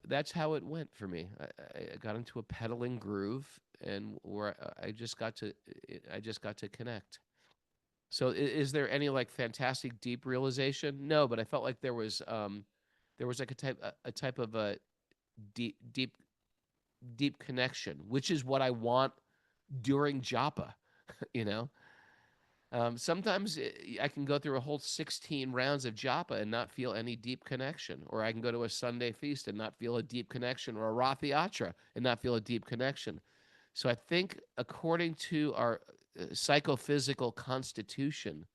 that's how it went for me. I got into a pedaling groove, and where I just got to connect. So is there any like fantastic deep realization? No, but I felt like there was like a type of a deep deep connection, which is what I want during Japa, you know. Sometimes I can go through a whole 16 rounds of Japa and not feel any deep connection, or I can go to a Sunday feast and not feel a deep connection, or a Rath Yatra and not feel a deep connection. So I think, according to our psychophysical constitution,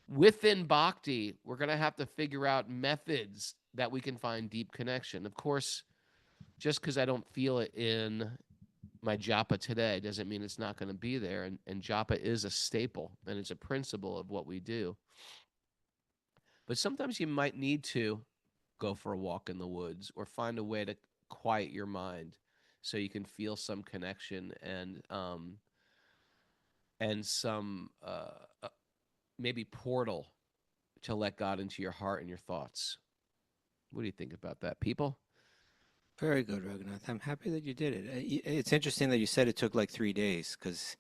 within Bhakti, we're going to have to figure out methods that we can find deep connection. Of course, just because I don't feel it in my Japa today doesn't mean it's not going to be there. And Japa is a staple and it's a principle of what we do. But sometimes you might need to go for a walk in the woods or find a way to quiet your mind so you can feel some connection and some maybe portal to let God into your heart and your thoughts. What do you think about that, people? Very good, Raghunath. I'm happy that you did it. It's interesting that you said it took like 3 days because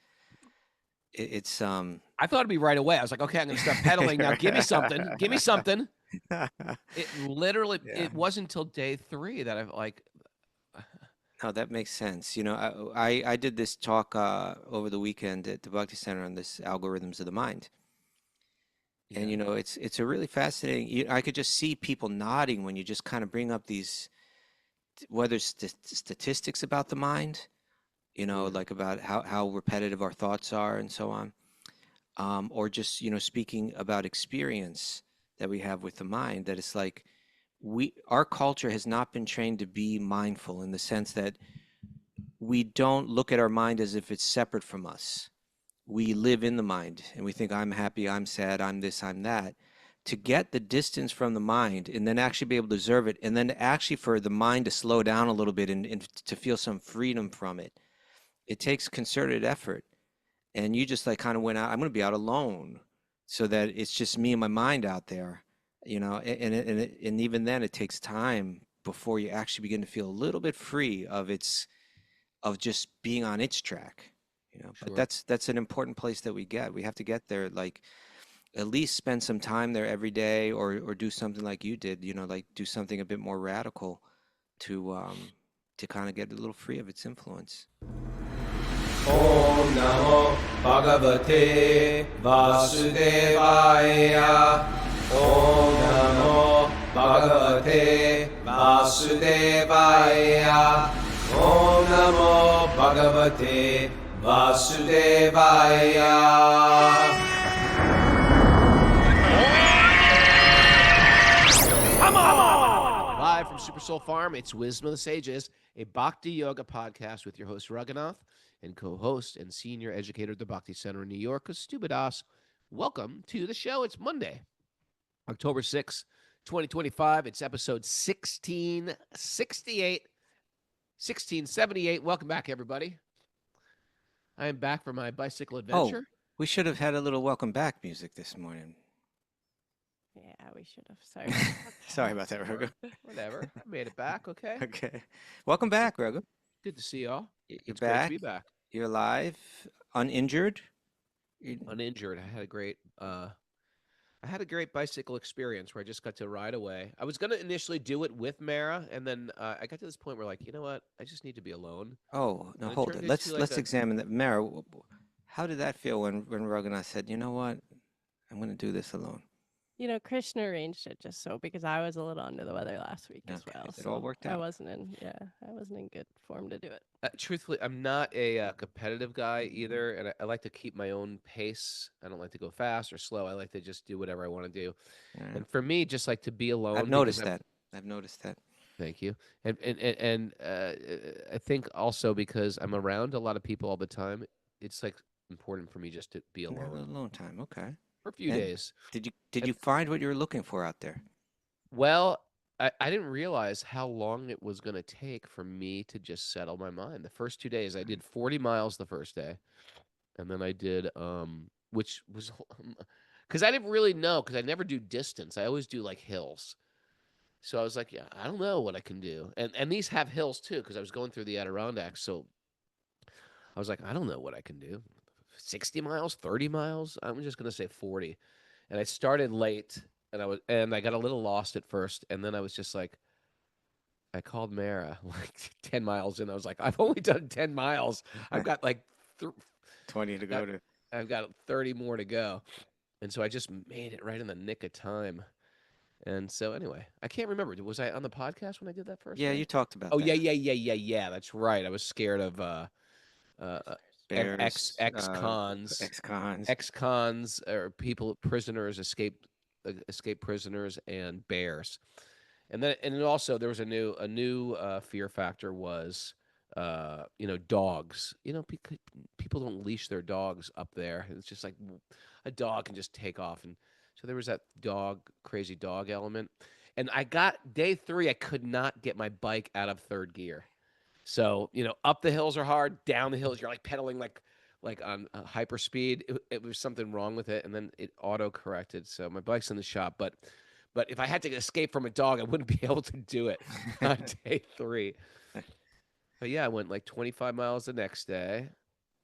it's I thought it'd be right away. I was like, okay, I'm going to start pedaling now. Give me something. Give me something. It literally, Yeah. it wasn't until day 3 that I've like, No, that makes sense. You know, I did this talk over the weekend at the Bhakti Center on this algorithms of the mind. And yeah, it's a really fascinating. I could just see people nodding when you just kind of bring up these, whether it's statistics about the mind, yeah, like about how repetitive our thoughts are and so on, or just speaking about experience that we have with the mind. That it's like our culture has not been trained to be mindful in the sense that we don't look at our mind as if it's separate from us. We live in the mind and we think I'm happy, I'm sad, I'm this, I'm that. To get the distance from the mind and then actually be able to observe it, and then actually for the mind to slow down a little bit and to feel some freedom from it, it takes concerted effort. And you just like kind of went out, I'm going to be out alone so that it's just me and my mind out there, and even then it takes time before you actually begin to feel a little bit free of just being on its track. But sure. that's an important place that we have to get there, like at least spend some time there every day, or do something like you did, like do something a bit more radical to kind of get a little free of its influence. ॐ नमो भगवते वासुदेवाय ॐ नमो भगवते वासुदेवाय ॐ नमो भगवते वासुदेवाय Live from Super Soul Farm, it's Wisdom of the Sages, a Bhakti Yoga podcast with your host, Raghunath, and co-host and senior educator at the Bhakti Center in New York, Kaustubha. Welcome to the show. It's Monday, October 6th, 2025. It's episode 1678. Welcome back, everybody. I am back for my bicycle Oh, adventure. we should have had a little welcome back music this morning. Yeah, we should have. Sorry. Sorry about that, Raghu. Whatever. I made it back, okay? Okay. Welcome back, Raghu. Good to see y'all. You're It's great to back. be back. You're alive, uninjured. Uninjured. I had a great bicycle experience where I just got to ride away. I was going to initially do it with Mara, and then I got to this point where, like, you know what? I just need to be alone. Oh, no, And it hold turned it. into Let's examine that. Mara, how did that feel when Raghunath said, you know what? I'm going to do this alone. Kṛṣṇa arranged it just so because I was a little under the weather last week as Okay, well. it all worked out. I wasn't in good form to do it. Truthfully, I'm not a competitive guy either, and I like to keep my own pace. I don't like to go fast or slow. I like to just do whatever I want to do. Yeah. And for me, just like to be alone. I've noticed that. I've noticed that. Thank you. And I think also because I'm around a lot of people all the time, it's like important for me just to be You have alone alone time. Okay. for a few And days. Did And- you find what you were looking for out there? Well, I didn't realize how long it was going to take for me to just settle my mind. The first 2 days, I did 40 miles the first day, and then I did which was because I didn't really know, because I never do distance. I always do like hills. So I was like, yeah, I don't know what I can do. And these have hills too, because I was going through the Adirondacks. So I was like, I don't know what I can do. 60 miles, 30 miles. I'm just gonna say 40. And I started late, and I got a little lost at first, and then I was just like, I called Mara like 10 miles in. I was like, I've only done 10 miles. I've got like th- 20 to go got, to. I've got 30 more to go. And so I just made it right in the nick of time. And so anyway, I can't remember. Was I on the podcast when I did that first Yeah, day? you talked about Oh that. yeah. That's right. I was scared of uh Bears, ex-cons, ex-cons. ex-cons or people, prisoners, escape prisoners, and bears. And then also there was a new fear factor was dogs. People don't leash their dogs up there. It's just like a dog can just take off, and so there was that crazy dog element. And I got day 3, I could not get my bike out of third gear. So, up the hills are hard, down the hills, you're like pedaling like on hyper speed. It was something wrong with it, and then it auto corrected. So my bike's in the shop, but if I had to escape from a dog, I wouldn't be able to do it on day 3. But yeah, I went like 25 miles the next day,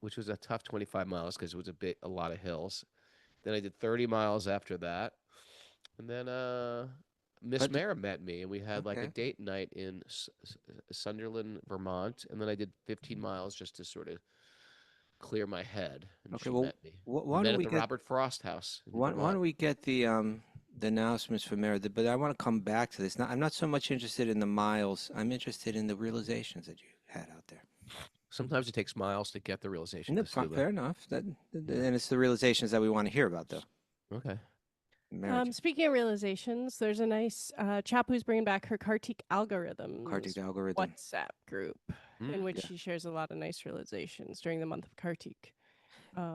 which was a tough 25 miles because it was a lot of hills. Then I did 30 miles after that, and then Miss But Mara met me, and we had like a okay. date night in Sunderland, Vermont, and then I did 15 miles just to sort of clear my head, and Okay, she well, met me. We why met don't at we the get Robert Frost House in why Vermont. don't we get the announcements from Meredith? But I want to come back to this. Now, I'm not so much interested in the miles. I'm interested in the realizations that you had out there. Sometimes it takes miles to get the realization, No, Kaustubha. fair enough. Yeah. And it's the realizations that we want to hear about, though. Okay. Marriage, Speaking of realizations, there's a nice chap who's bringing back her Kārtika Kārtika algorithms algorithm. WhatsApp group, Mm. in which Yeah. she shares a lot of nice realizations during the month of Kārtik.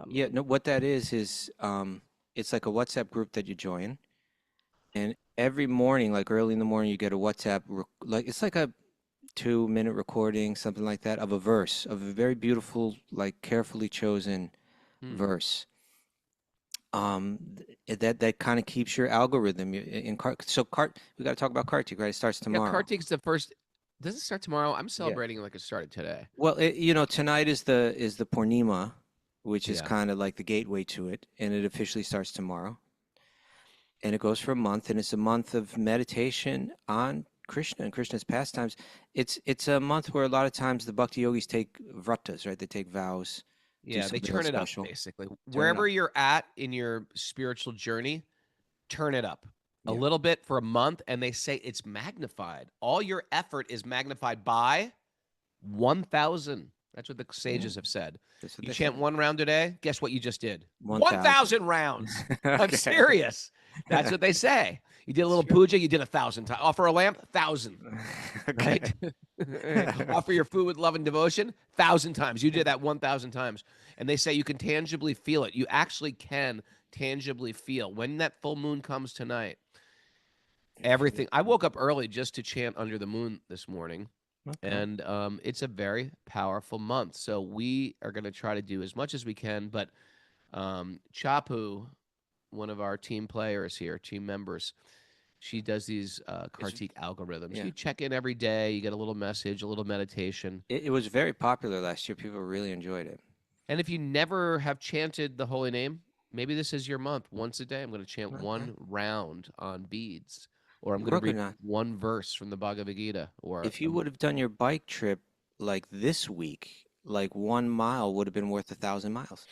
Yeah. No, what that is it's like a WhatsApp group that you join, and every morning, like early in the morning, you get a WhatsApp like it's like a 2-minute recording, something like that, of a verse, of a very beautiful, like carefully chosen Hmm. verse. That kind of keeps your algorithm we got to talk about Kartik, right? It starts Yeah, tomorrow. Kartik's the first. Does it start tomorrow? I'm Yeah. celebrating like it started today. Well, tonight is the Purnima, which is Yeah. kind of like the gateway to it, and it officially starts tomorrow. And it goes for a month, and it's a month of meditation on Krishna and Krishna's pastimes. It's a month where a lot of times the bhakti yogis take vratas, right? They take vows. Do Yeah, they something turn it up special. basically. Turn it Wherever up. you're at in your spiritual journey, turn it up a Yeah. little bit for a month, and they say it's magnified. All your effort is magnified by 1,000. That's what the sages have said. That's what You they chant say. 1 round a day, guess what you just did? 1,000. 1,000 rounds. I'm Okay. serious. That's what they say. You did a little puja, you did 1,000 times. Offer a lamp, 1,000. Okay. Right? Offer your food with love and devotion, 1,000 times. You did that 1,000 times. And they say you can tangibly feel it. You actually can tangibly feel when that full moon comes tonight. Everything. I woke up early just to chant under the moon this morning. Okay. And it's a very powerful month. So we are going to try to do as much as we can. But Chapu, one of our team players here, team members, she does these Kartik algorithms. yeah. You check in every day, you get a little message, a little meditation. It was very popular last year. People really enjoyed it. And if you never have chanted the holy name, maybe this is your month. Once a day, I'm going to chant Okay. 1 round on beads, or I'm going to read Raghunath, 1 verse from the Bhagavad Gita. Or if you would have done your bike trip like this week, like 1 mile would have been worth 1,000 miles.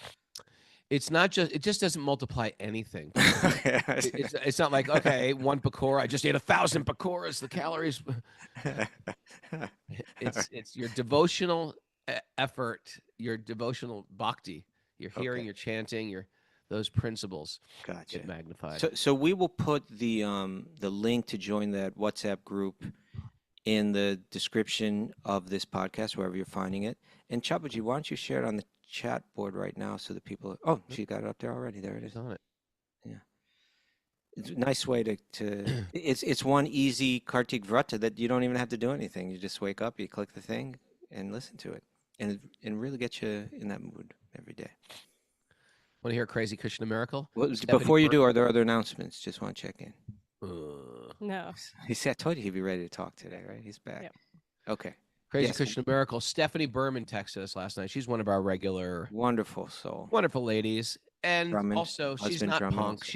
it's not just, it just doesn't multiply anything. Okay. It's not like, okay, I ate 1 pakora, I just ate 1,000 pakoras. The calories. It's your devotional effort, your devotional bhakti. You're hearing, Okay. you're chanting, those principles Gotcha. get magnified. So we will put the link to join that WhatsApp group in the description of this podcast, wherever you're finding it. And Chapaji, why don't you share it on the chat board right now so that people... Oh, she got it up there already. There it is. It's on it. It's a nice way to it's one easy Kartik Vrata that you don't even have to do anything. You just wake up, you click the thing, and listen to it, and really get you in that mood every day. Want to hear a crazy Krishna miracle? Well, Stephanie before you Bur- do, are there other announcements? Just want to check in. No. He said, I told you he'd be ready to talk today, right? He's back. Yep. Okay. Crazy Yes. Christian Miracle. Stephanie Berman texted us last night. She's one of our regular, Wonderful soul. wonderful ladies, and Drummond, also she's husband not Drummond punk. also.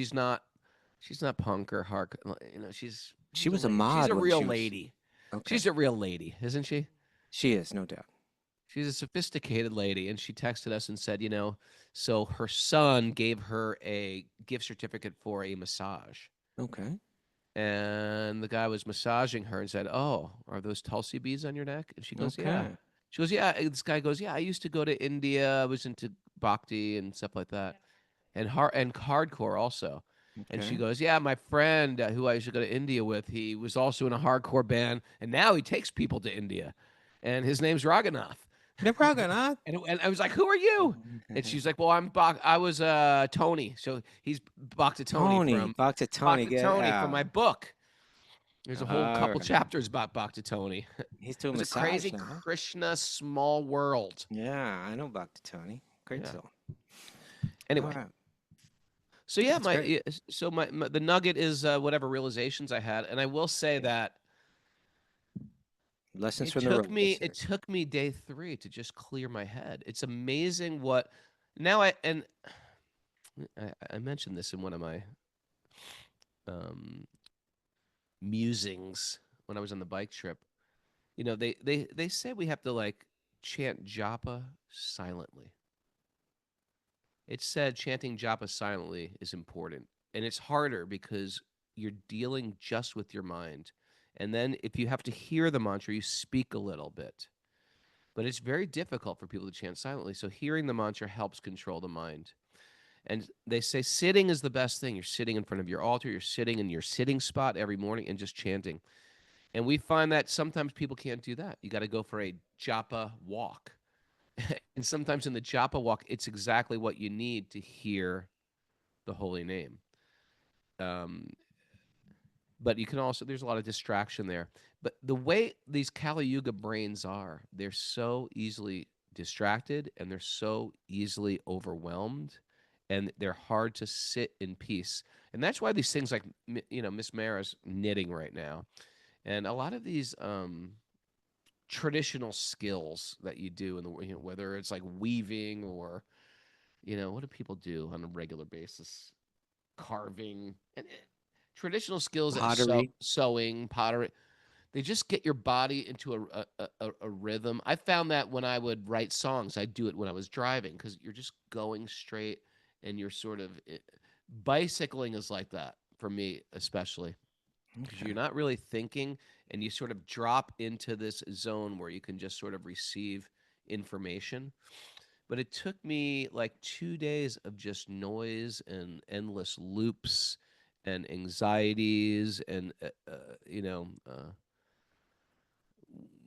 She's not punk or hark. You know, She was a lady. mod She's a when real she was- lady. Okay. She's a real lady, isn't she? She is, no doubt. She's a sophisticated lady, and she texted us and said, so her son gave her a gift certificate for a massage. Okay. And the guy was massaging her and said, "Oh, are those Tulsi beads on your neck?" And she goes, "Yeah." Okay. She goes, "Yeah." And this guy goes, "Yeah, I used to go to India. I was into Bhakti and stuff like that, and hardcore also." And she Okay. goes, "Yeah, my friend who I used to go to India with, he was also in a hardcore band, and now he takes people to India, and his name's Raghunath." Raghunath. And I was like, "Who are you?" And she's like, "Well, I was Tony. So he's Bhakti Tony. Bhakti Tony. Bhakti Get Tony out. from my book. There's a whole All couple right. chapters about Bhakti Tony. He's doing It's a massage crazy now, huh? Kṛṣṇa small world. Yeah, I know Bhakti Tony. Great Yeah. soul. Anyway, All right. so yeah, That's great. my the nugget is whatever realizations I had, and I will say that Lessons it from the took road. me Yes, sir. day 3 to just clear my head. It's amazing what now I mentioned this in one of my um, musings when I was on the bike trip. They say we have to like chant japa silently. It said chanting japa silently is important, and it's harder because you're dealing just with your mind. And then if you have to hear the mantra, you speak a little bit. But it's very difficult for people to chant silently. So hearing the mantra helps control the mind. And they say sitting is the best thing. You're sitting in front of your altar, you're sitting in your sitting spot every morning and just chanting. And we find that sometimes people can't do that. You got to go for a japa walk. And sometimes in the japa walk, it's exactly what you need to hear the holy name. But you can also, there's a lot of distraction there. But the way these Kali Yuga brains are, they're so easily distracted and they're so easily overwhelmed and they're hard to sit in peace. And that's why these things like, Miss Mara's knitting right now. And a lot of these traditional skills that you do in the, whether it's like weaving or, what do people do on a regular basis? Carving and traditional skills at Pottery. sewing, pottery. They just get your body into a rhythm. I found that when I would write songs, I'd do it when I was driving because you're just going straight and you're sort of bicycling is like that for me, especially because Okay. you're not really thinking and you sort of drop into this zone where you can just sort of receive information. But it took me like 2 days of just noise and endless loops and anxieties and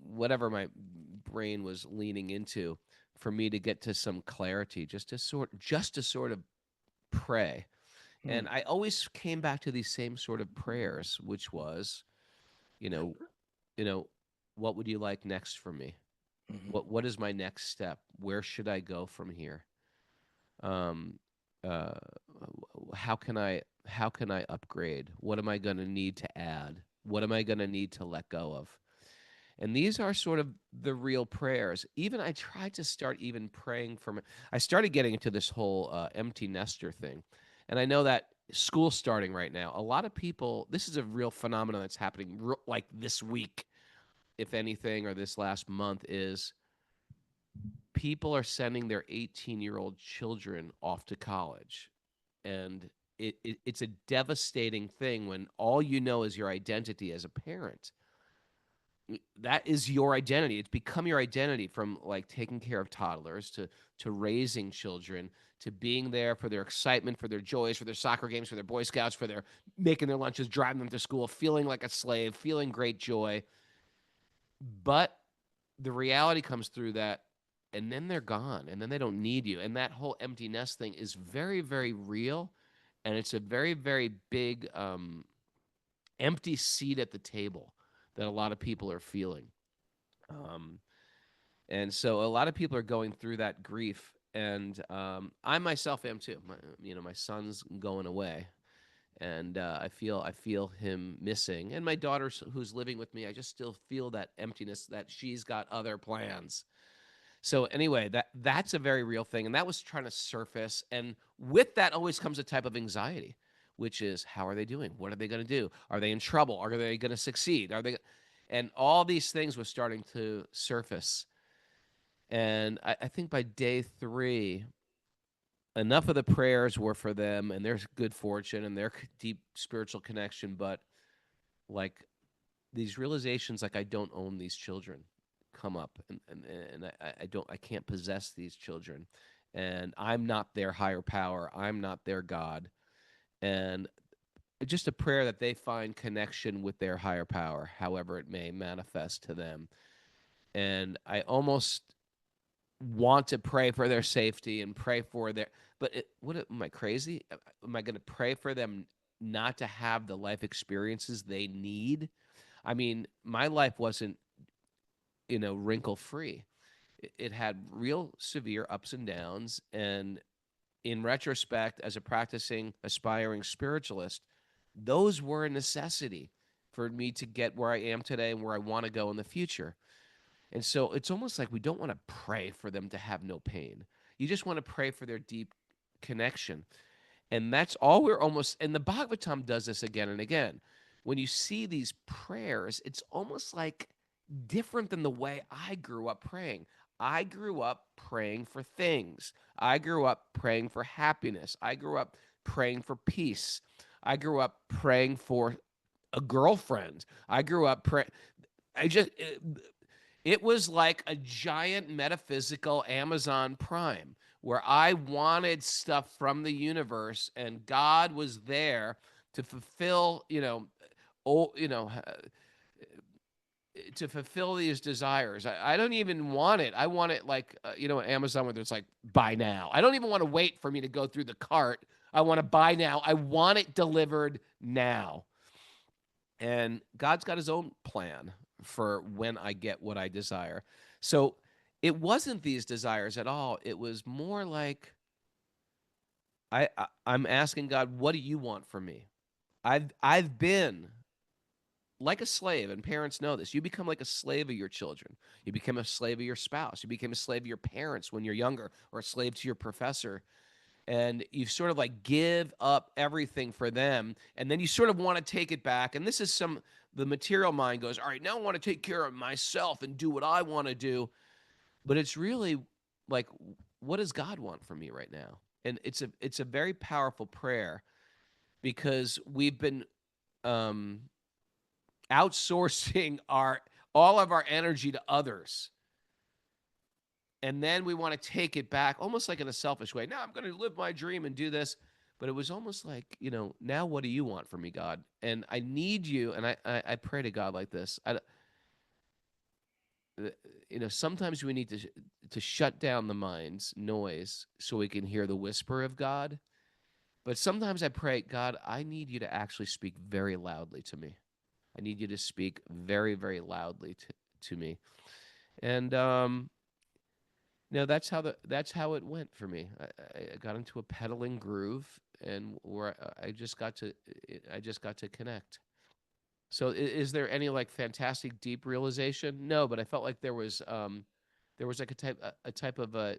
whatever my brain was leaning into for me to get to some clarity, just to sort of pray. And I always came back to these same sort of prayers, which was, you know, what would you like next from me? What is my next step? Where should I go from here? Uh, how can I upgrade? What am I going to need to add? What am I going to need to let go of? And these are sort of the real prayers. Even I tried to start even praying for I started getting into this whole empty nester thing. And I know that school's starting right now. A lot of people, this is a real phenomenon that's happening like this week, if anything, or this last month, is people are sending their 18-year-old children off to college. And it's a devastating thing when all you know is your identity as a parent. That is your identity. It's become your identity, from like taking care of toddlers to raising children, to being there for their excitement, for their joys, for their soccer games, for their Boy Scouts, for their making their lunches, driving them to school, feeling like a slave, feeling great joy. But the reality comes through that, and then they're gone, and then they don't need you. And that whole empty nest thing is very, very real, and it's a very, very big empty seat at the table that a lot of people are feeling. And so a lot of people are going through that grief, and I myself am too. My son's going away, and I feel him missing. And my daughter, who's living with me, I just still feel that emptiness, that she's got other plans. So anyway, that's a very real thing, and that was trying to surface. And with that always comes a type of anxiety, which is, how are they doing? What are they going to do? Are they in trouble? Are they going to succeed? Are they? And all these things were starting to surface. And I think by day 3, enough of the prayers were for them and their good fortune and their deep spiritual connection, but like these realizations, like I don't own these children, come up, and I can't possess these children, and I'm not their higher power, I'm not their God, and just a prayer that they find connection with their higher power, however it may manifest to them. And I almost want to pray for their safety and pray for their, but what am I crazy? Am I going to pray for them not to have the life experiences they need? I mean, my life wasn't, wrinkle free. It had real severe ups and downs. And in retrospect, as a practicing, aspiring spiritualist, those were a necessity for me to get where I am today and where I want to go in the future. And so it's almost like we don't want to pray for them to have no pain. You just want to pray for their deep connection. And that's all we're almost, and the Bhagavatam does this again and again. When you see these prayers, it's almost like different than the way I grew up praying. I grew up praying for things. I grew up praying for happiness. I grew up praying for peace. I grew up praying for a girlfriend. I grew up praying. It was like a giant metaphysical Amazon Prime where I wanted stuff from the universe, and God was there to fulfill, to fulfill these desires. I don't even want it. I want it like, Amazon, where there's like, buy now. I don't even want to wait for me to go through the cart. I want to buy now. I want it delivered now. And God's got his own plan for when I get what I desire. So it wasn't these desires at all. It was more like I'm asking God, what do you want from me? I've been like a slave, and parents know this. You become like a slave of your children. You become a slave of your spouse. You become a slave of your parents when you're younger, or a slave to your professor. And you sort of like give up everything for them, and then you sort of want to take it back. And this is the material mind goes, all right, now I want to take care of myself and do what I want to do. But it's really like, what does God want from me right now? And it's a very powerful prayer, because we've been outsourcing all of our energy to others. And then we want to take it back, almost like in a selfish way. Now I'm going to live my dream and do this. But it was almost like, now what do you want from me, God? And I need you. And I pray to God like this. Sometimes we need to shut down the mind's noise so we can hear the whisper of God. But sometimes I pray, God, I need you to actually speak very loudly to me. I need you to speak very, very loudly to me. And that's how it went for me. I got into a pedaling groove, and where I just got to connect. So is there any like fantastic deep realization? No, but I felt like there was like a type of a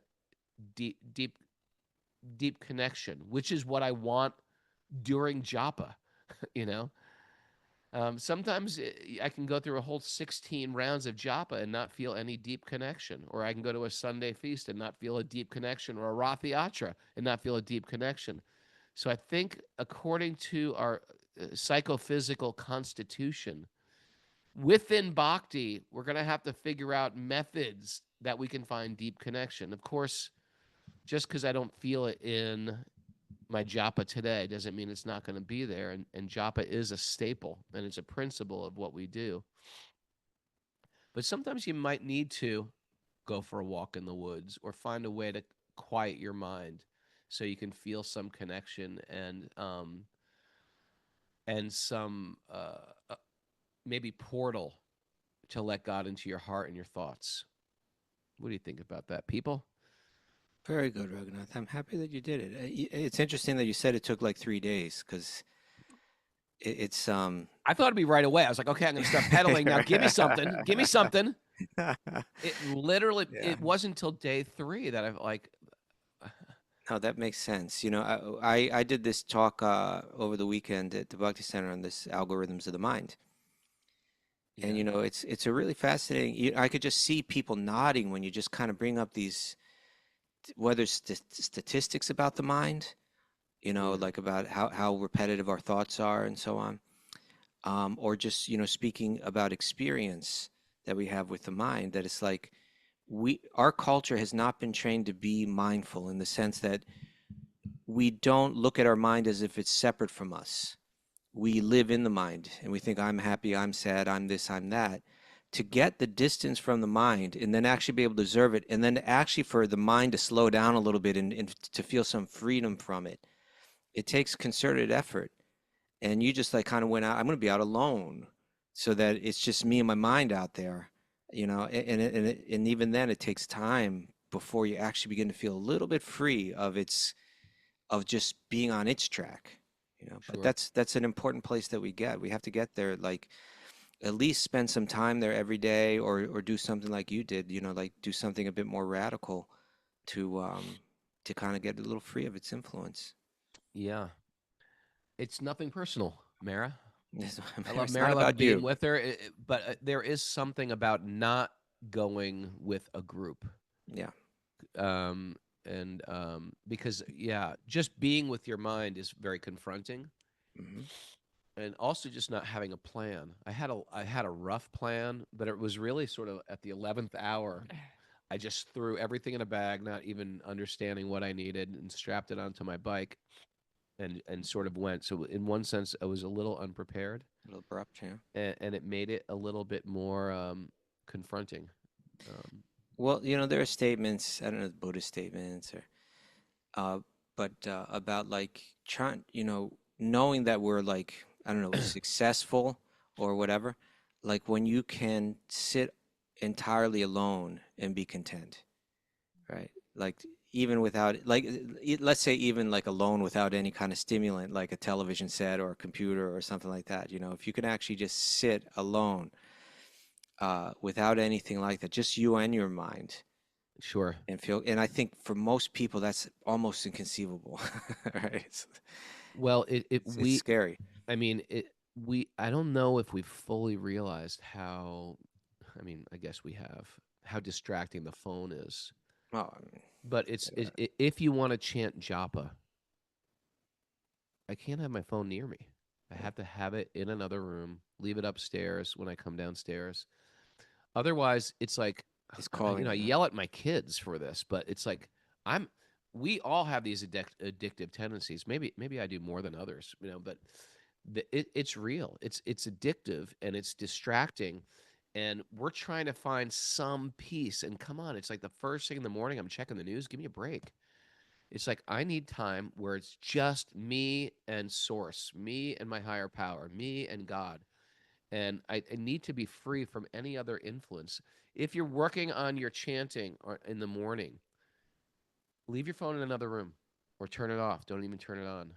deep connection, which is what I want during Japa. Sometimes I can go through a whole 16 rounds of Japa and not feel any deep connection, or I can go to a Sunday feast and not feel a deep connection, or a Rath Yatra and not feel a deep connection. So I think according to our psychophysical constitution, within Bhakti, we're going to have to figure out methods that we can find deep connection. Of course, just because I don't feel it in my Japa today doesn't mean it's not going to be there. And Japa is a staple, and it's a principle of what we do. But sometimes you might need to go for a walk in the woods, or find a way to quiet your mind so you can feel some connection and some maybe portal to let God into your heart and your thoughts. What do you think about that, people? Very good, Raghunath. I'm happy that you did it. It's interesting that you said it took like 3 days, because it's I thought it'd be right away. I was like, okay, I'm going to start pedaling now. Give me something. Give me something. It literally, Yeah. it wasn't until day 3 that I've like, No, that makes sense. You know, I did this talk over the weekend at the Bhakti Center on this algorithms of the mind. And yeah, you know, it's a really fascinating. I could just see people nodding when you just kind of bring up these, whether it's statistics about the mind, you know, mm, like about how repetitive our thoughts are and so on, or just, you know, speaking about experience that we have with the mind, that it's like our culture has not been trained to be mindful in the sense that we don't look at our mind as if it's separate from us. We live in the mind and we think, I'm happy, I'm sad, I'm this, I'm that. To get the distance from the mind and then actually be able to observe it, and then actually for the mind to slow down a little bit and to feel some freedom from it, it takes concerted effort. And you just like kind of went out, I'm going to be out alone so that it's just me and my mind out there, you know, and even then it takes time before you actually begin to feel a little bit free of just being on its track, you know. But sure. that's an important place that we have to get there, like at least spend some time there every day, or do something like you did, you know, like do something a bit more radical to kind of get a little free of its influence. Yeah. It's nothing personal, Mara. I love It's Mara. not I love about being you. with her. But there is something about not going with a group. Yeah. Um, because, yeah, just being with your mind is very confronting. Hmm. And also just not having a plan. I had a rough plan, but it was really sort of at the 11th hour. I just threw everything in a bag, not even understanding what I needed, and strapped it onto my bike and sort of went. So in one sense, I was a little unprepared, A little abrupt, yeah. and it made it a little bit more confronting. Um, Well, you know, there are statements, I don't know, Buddhist statements or uh but about like trying, you know, knowing that we're like, I don't know, successful or whatever, like when you can sit entirely alone and be content, right? Like even without like let's say even like alone without any kind of stimulant like a television set or a computer or something like that, you know, if you can actually just sit alone without anything like that, just you and your mind, sure. and feel, and I think for most people that's almost inconceivable. Right? Well, It's we, scary. I mean, I don't know if we've fully realized how, I mean, I guess we have, how distracting the phone is. Oh, I mean, But if you want to chant japa, I can't have my phone near me. I yeah, have to have it in another room, leave it upstairs when I come downstairs. Otherwise, it's like, it's calling I you, huh? yell at my kids for this, but it's like I'm. We all have these addictive tendencies. Maybe I do more than others, but it's real. It's addictive and it's distracting, and we're trying to find some peace. And come on, it's like the first thing in the morning. I'm checking the news. Give me a break. It's like I need time where it's just me and source, me and my higher power, me and God. And I need to be free from any other influence. If you're working on your chanting or in the morning, leave your phone in another room or turn it off. Don't even turn it on.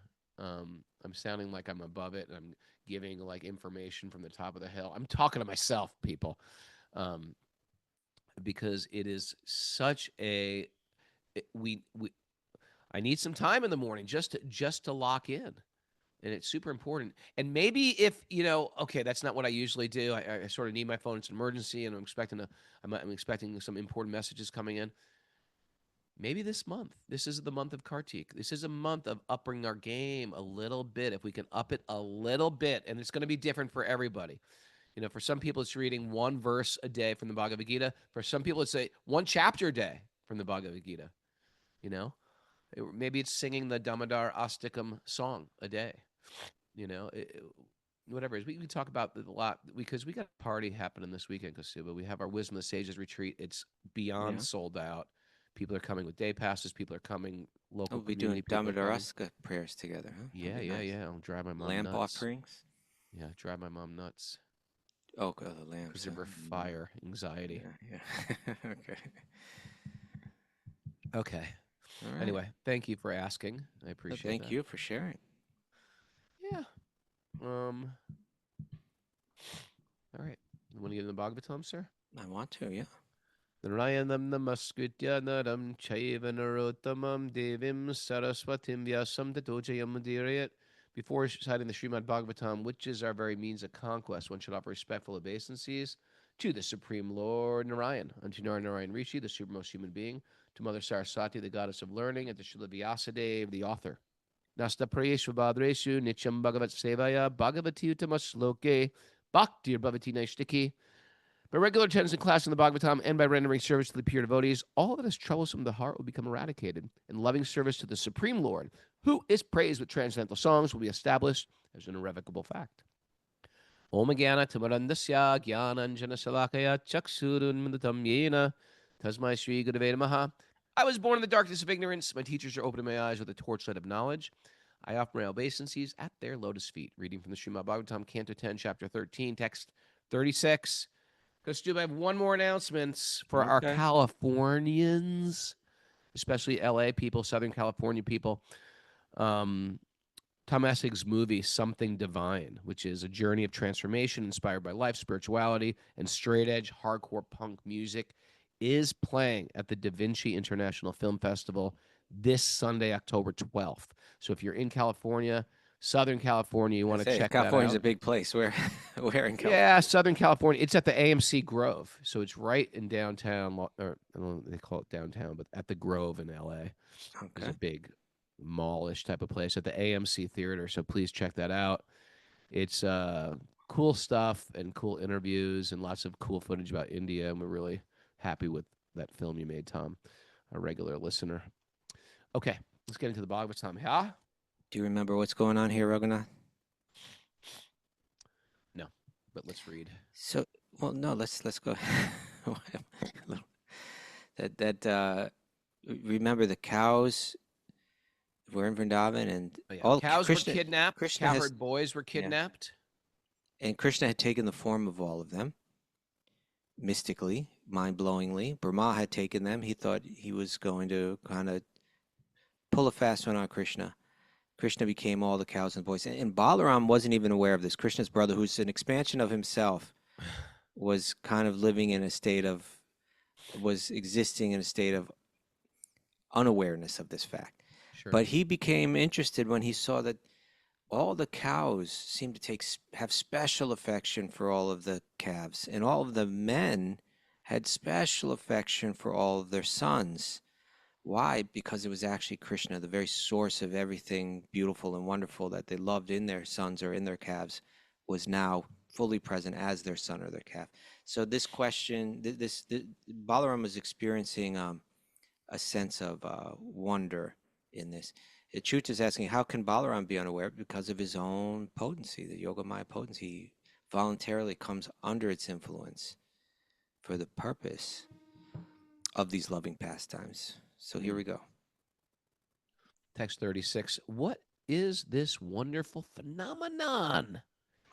I'm sounding like I'm above it and I'm giving like information from the top of the hill. I'm talking to myself, people, um, because it is such a we I need some time in the morning just to lock in, and it's super important. And maybe if okay, that's not what I usually do. I sort of need my phone. It's an emergency, and I'm expecting some important messages coming in. Maybe this month. This is the month of Kārtika. This is a month of upping our game a little bit. If we can up it a little bit, and it's going to be different for everybody. For some people, it's reading one verse a day from the Bhagavad Gita. For some people, it's one chapter a day from the Bhagavad Gita. You know, maybe it's singing the Damodara Astakam song a day. Whatever it is. We talk about it a lot because we got a party happening this weekend, Kaustubha. We have our Wisdom of the Sages retreat. It's beyond Yeah. sold out. People are coming with day passes. People are coming. Oh, Local we'll be doing community people are coming. Dhammadaraska prayers together, huh? That'll Yeah, be yeah, nice. yeah. I'll drive my mom Lamp nuts. offerings. Yeah, drive my mom nuts Oh, God, the because lamps, of huh? her fire anxiety. Yeah, yeah. Okay. Okay. All right. Anyway, thank you for asking. I Well, appreciate thank that. you for sharing. Yeah. All right. You want to get in the Bhagavatam, sir? I want to, yeah. Narayanam namaskritya naram chaiva narottamam devim saraswatim vyasam tato jayam udirayat. Before reciting the Śrīmad-Bhāgavatam, which is our very means of conquest, one should offer respectful obeisances to the Supreme Lord Narayan, unto Narayan Rishi, the supermost human being, to Mother Saraswati, the goddess of learning, and to Srila Vyasadeva, the author. Nasta prayeshu bhadreshu nityam bhagavat sevaya bhagavati utamasloke bhaktir bhavati naishtiki. By regular attendance in class in the Bhagavatam and by rendering service to the pure devotees, all that is troublesome in the heart will become eradicated, and loving service to the Supreme Lord, who is praised with transcendental songs, will be established as an irrevocable fact. Om Gyana Tamarandasya Gyananjana Salakaya Chaksurunmadatam Yena Tasmai Shri Gurave Namaha. I was born in the darkness of ignorance. My teachers are opening my eyes with a torchlight of knowledge. I offer my obeisances at their lotus feet. Reading from the Śrīmad-Bhāgavatam, Canto 10, Chapter 13, Text 36. Kaustubha, I have one more announcements for our Californians, especially LA people, Southern California people. Tom Essig's movie, Something Divine, which is a journey of transformation inspired by life, spirituality, and straight-edge hardcore punk music, is playing at the Da Vinci International Film Festival this Sunday, October 12th. So if you're in California, Southern California, you want to check that out. California's a big place. Where in California? Yeah, Southern California. It's at the AMC Grove. So it's right in downtown, or I don't know if they call it downtown, but at the Grove in LA. It's a big mallish type of place at the AMC Theater. So please check that out. It's cool stuff and cool interviews and lots of cool footage about India. And we're really happy with that film you made, Tom, a regular listener. Okay, let's get into the Bhagavatam. Yeah? Do you remember what's going on here, Raghunath? No, but let's read. So, well, no, let's go. Remember the cows were in Vrindavan, and all cows were kidnapped. Kṛṣṇa cowherd boys were kidnapped. Yeah. And Kṛṣṇa had taken the form of all of them, mystically, mind-blowingly. Brahma had taken them. He thought he was going to kind of pull a fast one on Kṛṣṇa. Kṛṣṇa became all the cows and boys. And Balaram wasn't even aware of this. Krishna's brother, who's an expansion of himself, was kind of existing in a state of unawareness of this fact. Sure. But he became interested when he saw that all the cows seemed to have special affection for all of the calves, and all of the men had special affection for all of their sons. Why? Because it was actually Kṛṣṇa, the very source of everything beautiful and wonderful that they loved in their sons or in their calves, was now fully present as their son or their calf. So this question, Balaram was experiencing a sense of wonder in this. Achyuta is asking, how can Balaram be unaware? Because of his own potency, the Yogamaya potency. He voluntarily comes under its influence for the purpose of these loving pastimes. So here we go. Text 36. What is this wonderful phenomenon?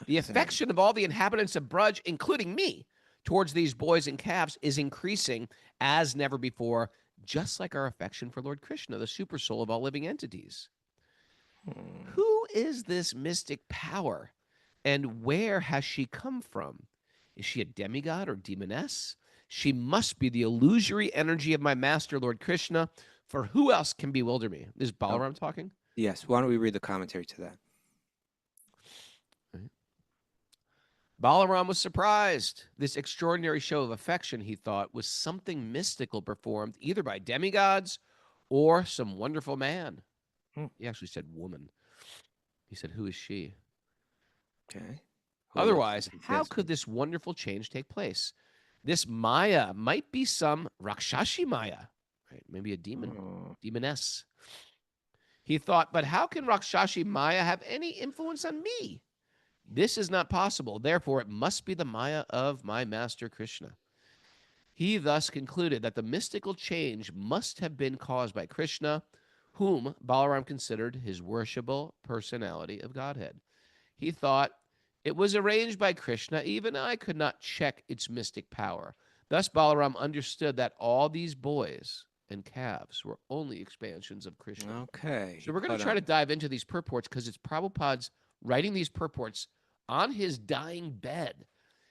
The affection of all the inhabitants of Braj, including me, towards these boys and calves is increasing as never before, just like our affection for Lord Kṛṣṇa, the super soul of all living entities. Who is this mystic power, and where has she come from? Is she a demigod or demoness? She must be the illusory energy of my master, Lord Kṛṣṇa, for who else can bewilder me? Is Balaram talking? Yes. Why don't we read the commentary to that? Right. Balaram was surprised. This extraordinary show of affection, he thought, was something mystical performed either by demigods or some wonderful man. He actually said woman. He said, who is she? Okay. Otherwise, how could this wonderful change take place? This Maya might be some Rakshashi Maya, right? Maybe a demon, demoness. He thought, but how can Rakshashi Maya have any influence on me? This is not possible. Therefore, it must be the Maya of my master Kṛṣṇa. He thus concluded that the mystical change must have been caused by Kṛṣṇa, whom Balaram considered his worshipable personality of Godhead. He thought, it was arranged by Kṛṣṇa, even I could not check its mystic power. Thus Balaram understood that all these boys and calves were only expansions of Kṛṣṇa. Okay. So we're going to try to dive into these purports because it's Prabhupada's writing these purports on his dying bed.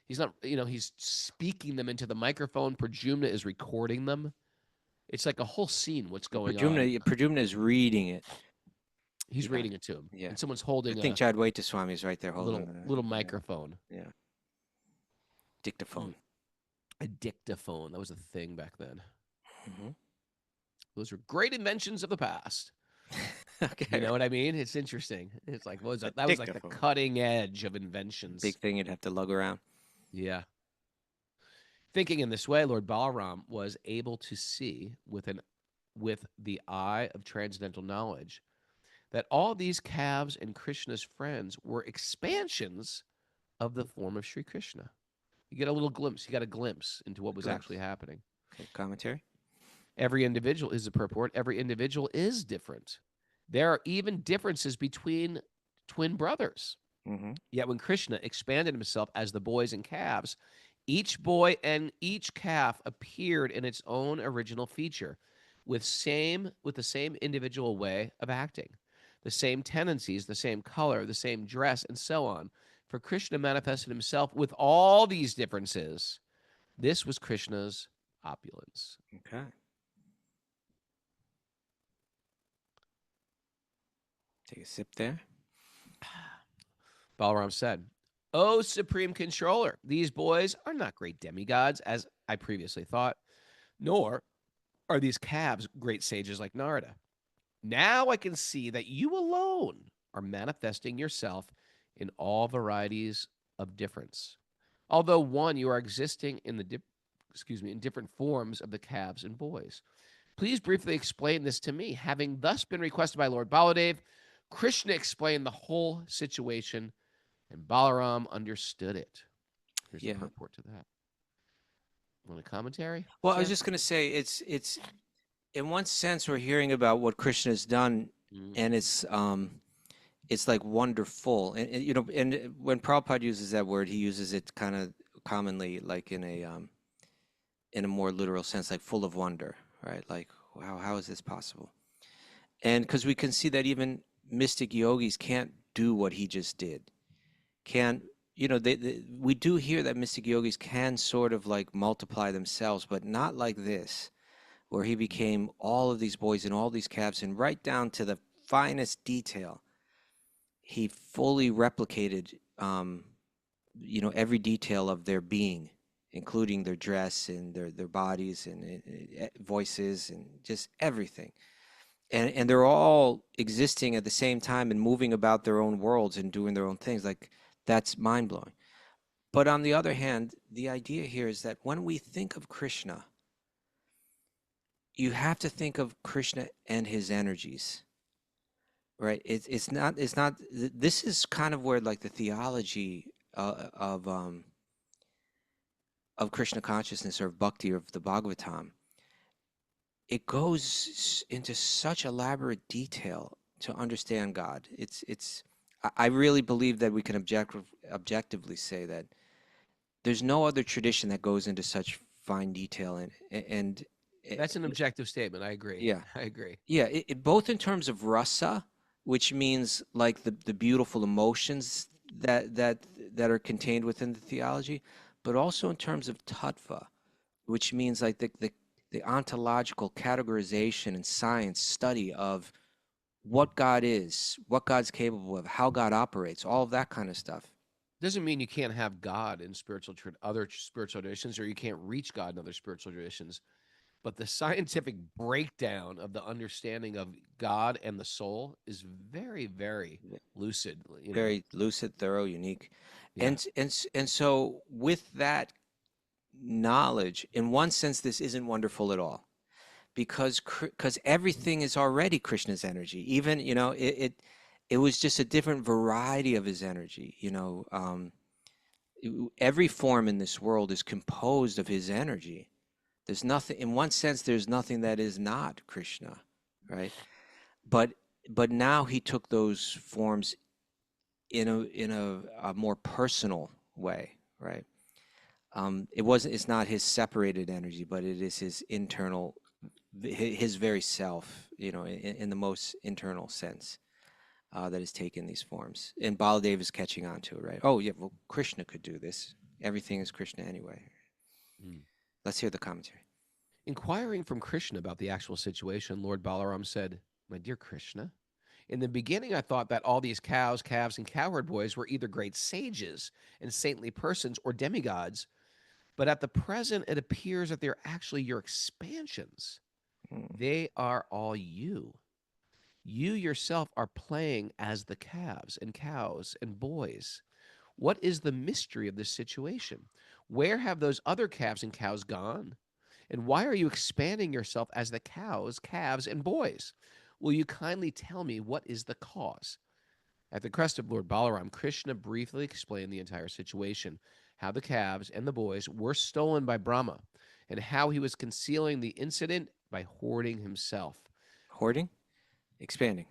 He's not, he's speaking them into the microphone. Pradyumna is recording them. It's like a whole scene, what's going on. Pradyumna is reading it. He's reading it to him. Yeah. And someone's holding I think Chadwaita Swami is right there holding little microphone. Yeah. Dictaphone. A dictaphone. That was a thing back then. Mm-hmm. Those were great inventions of the past. Okay. You know what I mean? It's interesting. It's like, what was that? That was like the cutting edge of inventions. Big thing you'd have to lug around. Yeah. Thinking in this way, Lord Balaram was able to see with the eye of transcendental knowledge that all these calves and Krishna's friends were expansions of the form of Sri Krishna. You get a little glimpse. You got a glimpse into what was actually happening. Okay. Commentary. Every individual is a purport. Every individual is different. There are even differences between twin brothers. Mm-hmm. Yet when Krishna expanded himself as the boys and calves, each boy and each calf appeared in its own original feature with the same individual way of acting, the same tendencies, the same color, the same dress, and so on. For Krishna manifested himself with all these differences. This was Krishna's opulence. Okay. Take a sip there. Balaram said, "O Supreme Controller, these boys are not great demigods, as I previously thought, nor are these calves great sages like Narada. Now I can see that you alone are manifesting yourself in all varieties of difference. Although one, you are existing in in different forms of the calves and boys. Please briefly explain this to me. Having thus been requested by Lord Baladev, Krishna explained the whole situation, and Balaram understood it." Here's the purport to that. Want a commentary? Well, I was just going to say, it's in one sense we're hearing about what Krishna has done, and it's like wonderful, and and when Prabhupada uses that word, he uses it kind of commonly like in a more literal sense, like full of wonder, right? Like, wow, how is this possible? And because we can see that even mystic yogis can't do what he just did. We do hear that mystic yogis can sort of like multiply themselves, but not like this, where he became all of these boys and all these calves, and right down to the finest detail, he fully replicated, every detail of their being, including their dress and their bodies and voices and just everything. And they're all existing at the same time and moving about their own worlds and doing their own things. Like, that's mind-blowing. But on the other hand, the idea here is that when we think of Krishna, you have to think of Krishna and his energies, right? It's not. This is kind of where like the theology of Krishna consciousness, or of Bhakti, or of the Bhagavatam, it goes into such elaborate detail to understand God. I really believe that we can objectively say that there's no other tradition that goes into such fine detail, and that's an objective statement. I agree. Yeah, I agree. Yeah, both in terms of rasa, which means like the beautiful emotions that are contained within the theology, but also in terms of tattva, which means like the ontological categorization and science study of what God is, what God's capable of, how God operates, all of that kind of stuff. Doesn't mean you can't have God in other spiritual traditions, or you can't reach God in other spiritual traditions. But the scientific breakdown of the understanding of God and the soul is very, very lucid. Very lucid, thorough, unique. Yeah. And so with that knowledge, in one sense, this isn't wonderful at all, because everything is already Krishna's energy. Even it was just a different variety of his energy. Every form in this world is composed of his energy. There's nothing, in one sense, there's nothing that is not Krishna, right? But now he took those forms in a more personal way, right? It's not his separated energy, but it is his internal, his very self, in the most internal sense. that has taken these forms. And Baladev is catching on to it, right? Oh, yeah, well, Krishna could do this. Everything is Krishna anyway. Mm. Let's hear the commentary. Inquiring from Krishna about the actual situation, Lord Balaram said, "My dear Krishna, in the beginning I thought that all these cows, calves, and cowherd boys were either great sages and saintly persons or demigods, but at the present it appears that they're actually your expansions. Mm. They are all you. You yourself are playing as the calves and cows and boys. What is the mystery of this situation? Where have those other calves and cows gone? And why are you expanding yourself as the cows, calves, and boys? Will you kindly tell me what is the cause?" At the crest of Lord Balaram, Krishna briefly explained the entire situation, how the calves and the boys were stolen by Brahma, and how he was concealing the incident by hoarding himself. Hoarding? Expanding.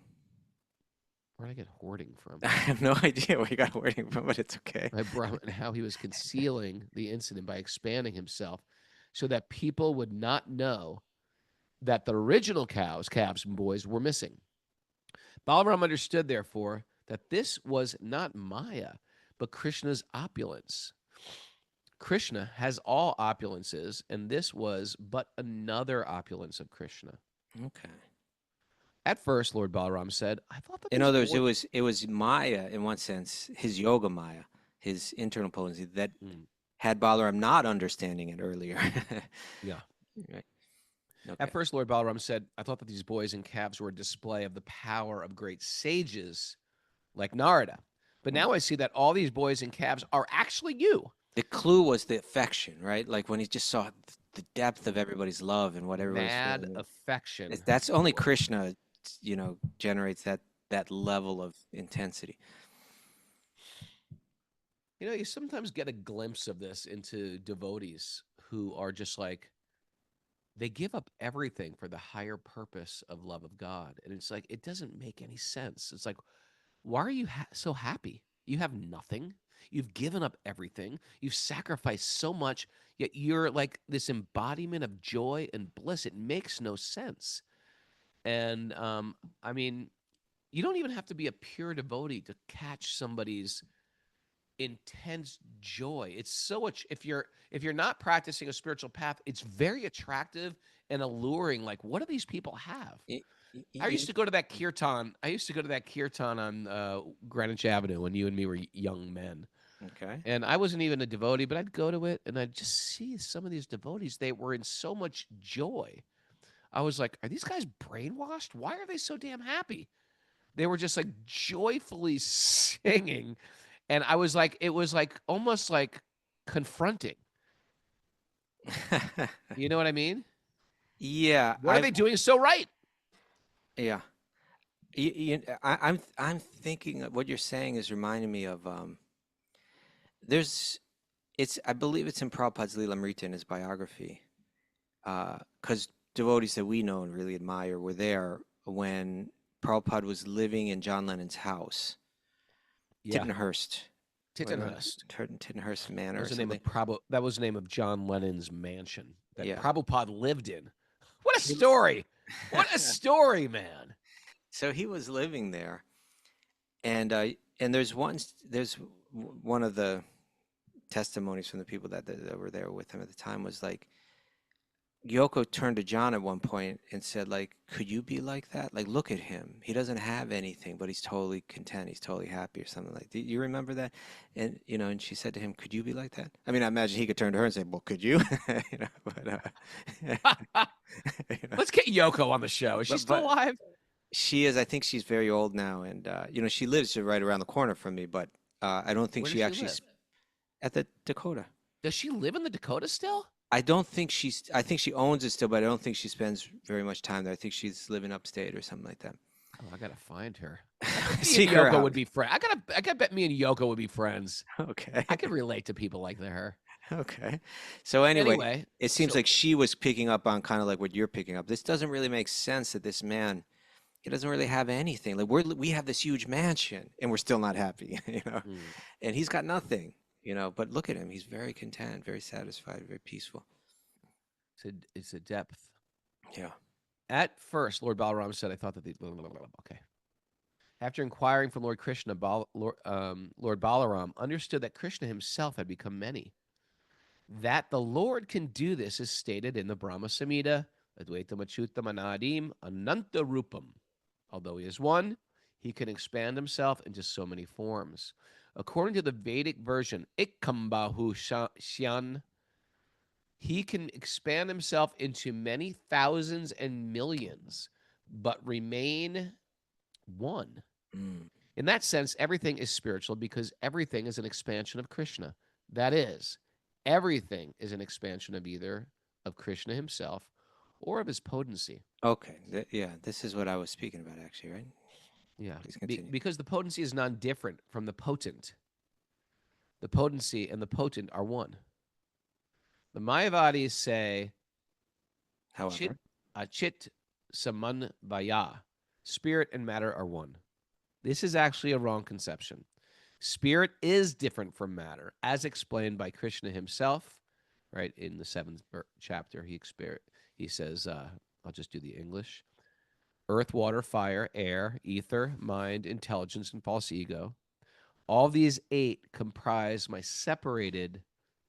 Where did I get hoarding from? I have no idea where you got hoarding from, but it's okay. By Brahma, and how he was concealing the incident by expanding himself so that people would not know that the original cows, calves, and boys were missing. Balaram understood, therefore, that this was not Maya, but Krishna's opulence. Krishna has all opulences, and this was but another opulence of Krishna. Okay. At first, Lord Balaram said, "I thought that In these other words, boys-" it was Maya in one sense, his yoga Maya, his internal potency that had Balaram not understanding it earlier. Yeah. Right. Okay. At first, Lord Balaram said, "I thought that these boys and calves were a display of the power of great sages like Narada. But now I see that all these boys and calves are actually you." The clue was the affection, right? Like when he just saw the depth of everybody's love and what everybody's Mad feeling. affection. That's only Krishna, generates that level of intensity. You sometimes get a glimpse of this into devotees who are just like, they give up everything for the higher purpose of love of God. And it's like, it doesn't make any sense. It's like, why are you so happy? You have nothing. You've given up everything. You've sacrificed so much, yet you're like this embodiment of joy and bliss. It makes no sense. And I mean, you don't even have to be a pure devotee to catch somebody's intense joy. It's so much, if you're not practicing a spiritual path, it's very attractive and alluring. Like, what do these people have? I used to go to that kirtan. On Greenwich Avenue when you and me were young men. Okay. And I wasn't even a devotee, but I'd go to it and I'd just see some of these devotees. They were in so much joy. I was like, are these guys brainwashed? Why are they so damn happy? They were just like joyfully singing. And I was like, it was like almost like confronting. You know what I mean? Yeah. What are they doing so right? Yeah. I'm thinking of what you're saying is reminding me of I believe it's in Prabhupada's Leelamrita in his biography, because devotees that we know and really admire were there when Prabhupada was living in John Lennon's house, Yeah. Tittenhurst. Tittenhurst Manor. That was the name of John Lennon's mansion that Yeah. Prabhupada lived in. What a story! What a story, man! So he was living there, and there's one of the testimonies from the people that were there with him at the time was like, Yoko turned to John at one point and said, like, could you be like that? Like, look at him. He doesn't have anything, but he's totally content. He's totally happy or something like that. Do you remember that? And, and she said to him, could you be like that? I mean, I imagine he could turn to her and say, well, could you? Let's get Yoko on the show. Is she still alive? She is. I think she's very old now. And, she lives right around the corner from me, but I don't think she actually live? At the Dakota. Does she live in the Dakota still? I think she owns it still, but I don't think she spends very much time there. I think she's living upstate or something like that. Oh, I gotta find her. Seek her Yoko out. would be friends. I gotta bet me and Yoko would be friends. Okay. I could relate to people like her. Okay. So anyway, it seems like she was picking up on kind of like what you're picking up. This doesn't really make sense that this man, he doesn't really have anything. Like we have this huge mansion and we're still not happy, and he's got nothing. But look at him. He's very content, very satisfied, very peaceful. It's a depth. Yeah. At first, Lord Balaram said, I thought that okay. After inquiring from Lord Krishna, Lord Balaram understood that Krishna himself had become many. That the Lord can do this is stated in the Brahma Samhita, Advaitam Achyutam Anadim Ananta Rupam. Although he is one, he can expand himself into so many forms. According to the Vedic version, Ikambahu Shyan, he can expand himself into many thousands and millions, but remain one. Mm. In that sense, everything is spiritual because everything is an expansion of Krishna. That is, everything is an expansion of either of Krishna himself or of his potency. Okay. Yeah, this is what I was speaking about, actually, right? Yeah, Please continue. because the potency is non-different from the potent. The potency and the potent are one. The Mayavadis say, However, Achit Saman Vaya, spirit and matter are one. This is actually a wrong conception. Spirit is different from matter, as explained by Krishna himself, right? In the 7th chapter, he says, I'll just do the English. Earth, water, fire, air, ether, mind, intelligence, and false ego. All these 8 comprise my separated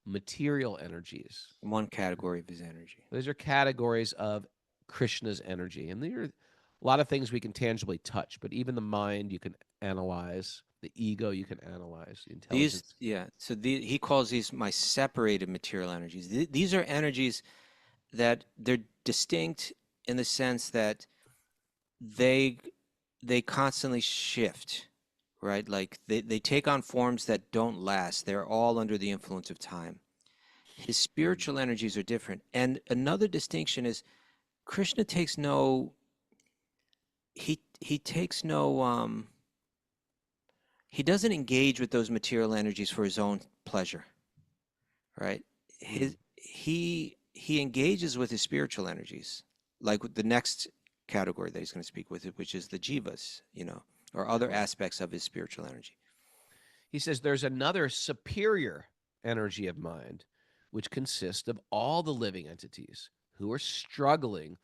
material energies. one category of his energy. Those are categories of Krishna's energy. And there are a lot of things we can tangibly touch, but even the mind you can analyze, the ego you can analyze, the intelligence. So he calls these my separated material energies. These are energies that they're distinct in the sense that they constantly shift, right? Like they take on forms that don't last. They're all under the influence of time. His spiritual energies are different. And another distinction is Krishna takes no he takes no he doesn't engage with those material energies for his own pleasure, right? He engages with his spiritual energies, like with the next category that he's going to speak with, which is the jivas, or other aspects of his spiritual energy. He says there's another superior energy of mind, which consists of all the living entities who are struggling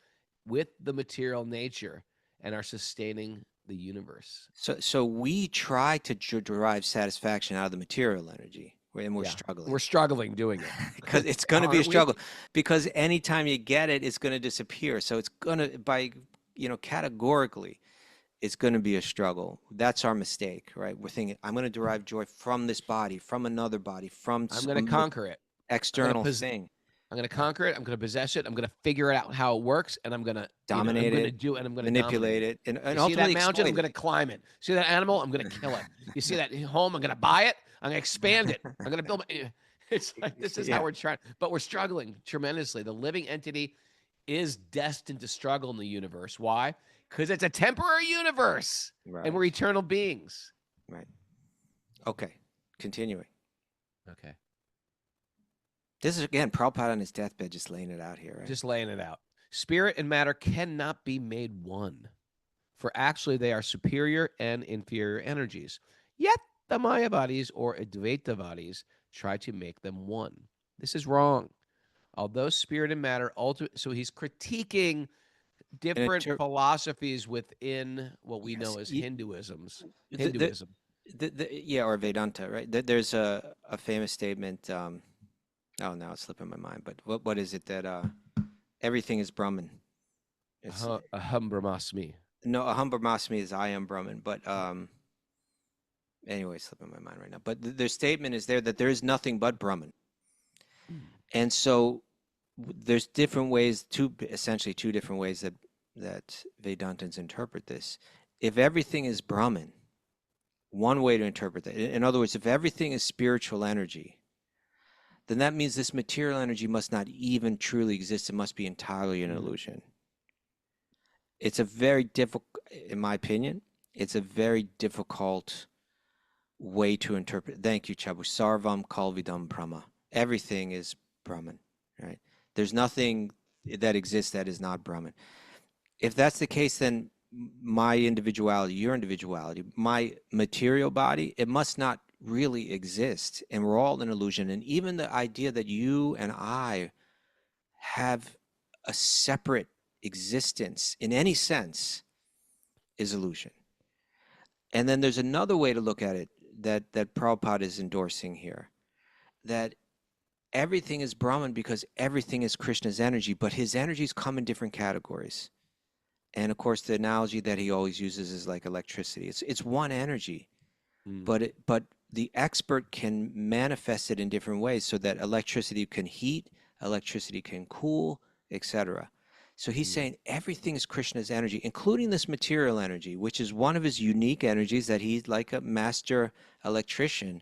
with the material nature and are sustaining the universe. So we try to derive satisfaction out of the material energy, and we're struggling. We're struggling doing it. Because it's going to be a struggle. Because anytime you get it, it's going to disappear. So it's going to, categorically, it's going to be a struggle. That's our mistake, right? We're thinking, I'm going to derive joy from this body, from another body, from I'm going to conquer it. External thing. I'm going to conquer it. I'm going to possess it. I'm going to figure it out how it works, and I'm going to dominate it. And I'm going to manipulate it. And you see that mountain? I'm going to climb it. See that animal? I'm going to kill it. You see that home? I'm going to buy it. I'm going to expand it. I'm going to build it. It's like this is how we're trying, but we're struggling tremendously. The living entity is destined to struggle in the universe. Why? Because it's a temporary universe, and we're eternal beings. Right. Okay. Continuing. Okay. This is, again, Prabhupada on his deathbed just laying it out here, right? Just laying it out. Spirit and matter cannot be made one, for actually they are superior and inferior energies. Yet the Mayavadis or Advaitavadis try to make them one. This is wrong. Although spirit and matter so he's critiquing different philosophies within what we know as Hinduism. Or Vedanta, right? There's a famous statement. Now it's slipping my mind. But what is it that everything is Brahman? Aham Brahmasmi. No, Aham Brahmasmi is I am Brahman. But anyway, it's slipping my mind right now. But their statement is there that there is nothing but Brahman. And so there's different ways, essentially two different ways that Vedantins interpret this. If everything is Brahman, one way to interpret that. In other words, if everything is spiritual energy, then that means this material energy must not even truly exist. It must be entirely an illusion. It's a very difficult, in my opinion, it's a very difficult way to interpret. Thank you, Chabu. Sarvam Kalvidam Brahma. Everything is Brahman, right? There's nothing that exists that is not Brahman. If that's the case, then my individuality, your individuality, my material body, it must not really exist, and we're all an illusion. And even the idea that you and I have a separate existence in any sense is illusion. And then there's another way to look at it that Prabhupada is endorsing here, that everything is Brahman because everything is Krishna's energy, but his energies come in different categories. And of course, the analogy that he always uses is like electricity. It's one energy, but the expert can manifest it in different ways, so that electricity can heat, electricity can cool, etc. So he's saying everything is Krishna's energy, including this material energy, which is one of his unique energies, that he's like a master electrician,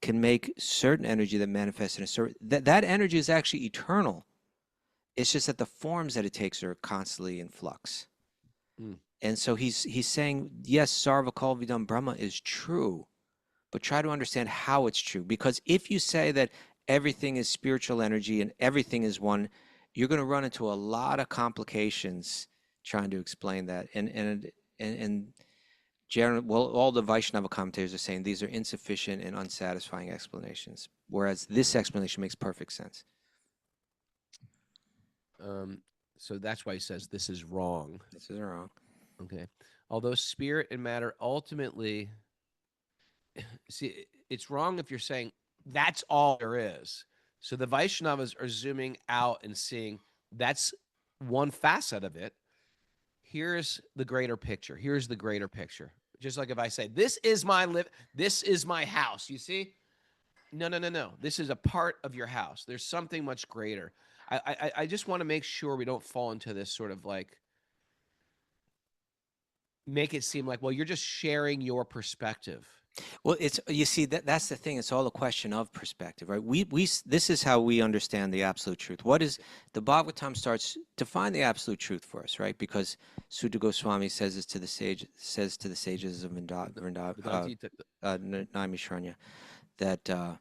can make certain energy that manifests in a certain, that energy is actually eternal. It's just that the forms that it takes are constantly in flux. And so he's saying, yes, Sarva Kal Vidam Brahma is true, but try to understand how it's true. Because if you say that everything is spiritual energy and everything is one, you're going to run into a lot of complications trying to explain that. And generally, well, all the Vaishnava commentators are saying these are insufficient and unsatisfying explanations, whereas this explanation makes perfect sense. So that's why he says this is wrong. This is wrong. Okay. Although spirit and matter ultimately, see, it's wrong if you're saying that's all there is. So the Vaishnavas are zooming out and seeing that's one facet of it. Here's the greater picture. Here's the greater picture. Just like if I say, this is my this is my house. You see? No. This is a part of your house. There's something much greater. I just want to make sure we don't fall into this sort of like, make it seem like, well, you're just sharing your perspective. Well, it's, you see, that's the thing. It's all a question of perspective, right? This is how we understand the absolute truth. What is the Bhagavatam starts to find the absolute truth for us, right? Because Sutta Goswami says this to the sages of Naimishranya, that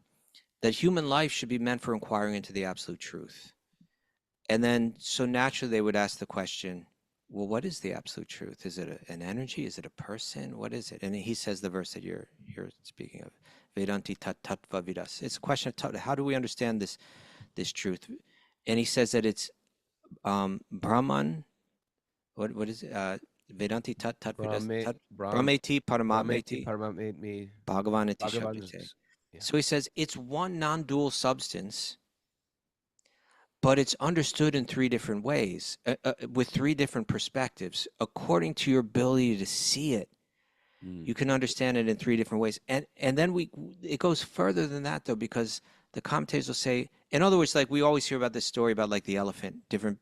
human life should be meant for inquiring into the absolute truth. And then, so naturally, they would ask the question, well, what is the absolute truth? Is it an energy? Is it a person? What is it? And he says the verse that you're speaking of, Vedanti tat tattva vidas. It's a question of how do we understand this truth? And he says that it's Brahman. What is it? Vedanti tat vidas. Brahmeti paramatmeti. Bhagavan iti shabdite. So he says it's one non-dual substance, but it's understood in three different ways, with three different perspectives, according to your ability to see it. You can understand it in three different ways. And then it goes further than that, though, because the commentators will say, in other words, like we always hear about this story about like the elephant, different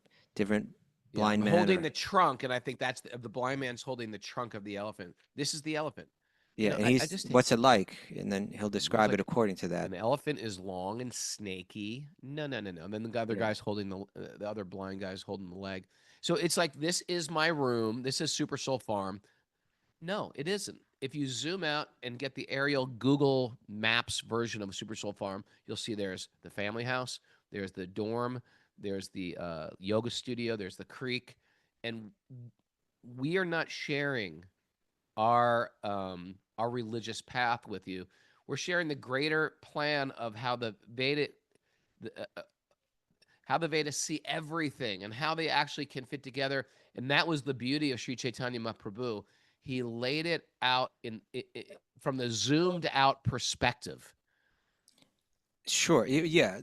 blind men holding the trunk, and I think that's the blind man's holding the trunk of the elephant. This is the elephant. Yeah, and he's, what's it like? And then he'll describe it according to that. An elephant is long and snaky. No. And then the other guy's holding the other blind guy's holding the leg. So it's like, this is my room. This is Super Soul Farm. No, it isn't. If you zoom out and get the aerial Google Maps version of Super Soul Farm, you'll see there's the family house, there's the dorm, there's the yoga studio, there's the creek, and we are not sharing our religious path with you. We're sharing the greater plan of how the Vedas see everything and how they actually can fit together. And that was the beauty of Sri Chaitanya Mahaprabhu. He laid it out from the zoomed out perspective. Sure. Yeah.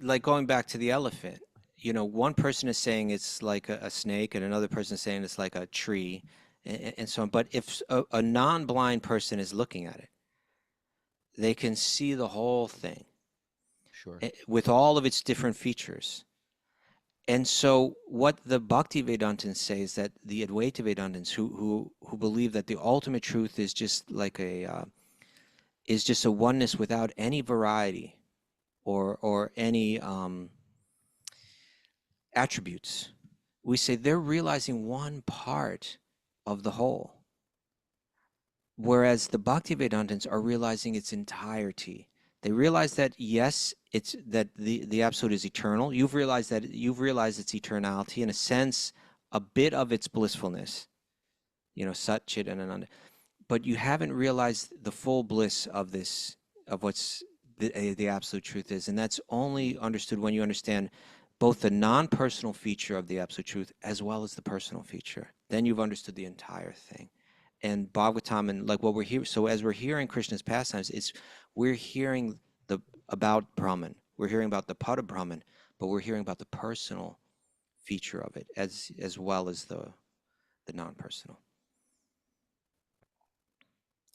Like going back to the elephant, one person is saying it's like a snake, and another person is saying it's like a tree, and so on. But if a non-blind person is looking at it, they can see the whole thing. Sure. With all of its different features. And so what the Bhakti Vedantins say is that the Advaita Vedantins who believe that the ultimate truth is just like a oneness without any variety or any attributes, we say they're realizing one part of the whole, whereas the Bhakti Vedantins are realizing its entirety. They realize that, yes, it's that the absolute is eternal. You've realized its eternality, in a sense, a bit of its blissfulness, Sat, Chit, and Ananda. But you haven't realized the full bliss of this, of what's the absolute truth is. And that's only understood when you understand both the non-personal feature of the absolute truth as well as the personal feature. Then you've understood the entire thing. and Bhagavatam, and like what we're hearing. So as we're hearing Krishna's pastimes, we're hearing about Brahman. We're hearing about the Pada Brahman, but we're hearing about the personal feature of it as well as the non-personal.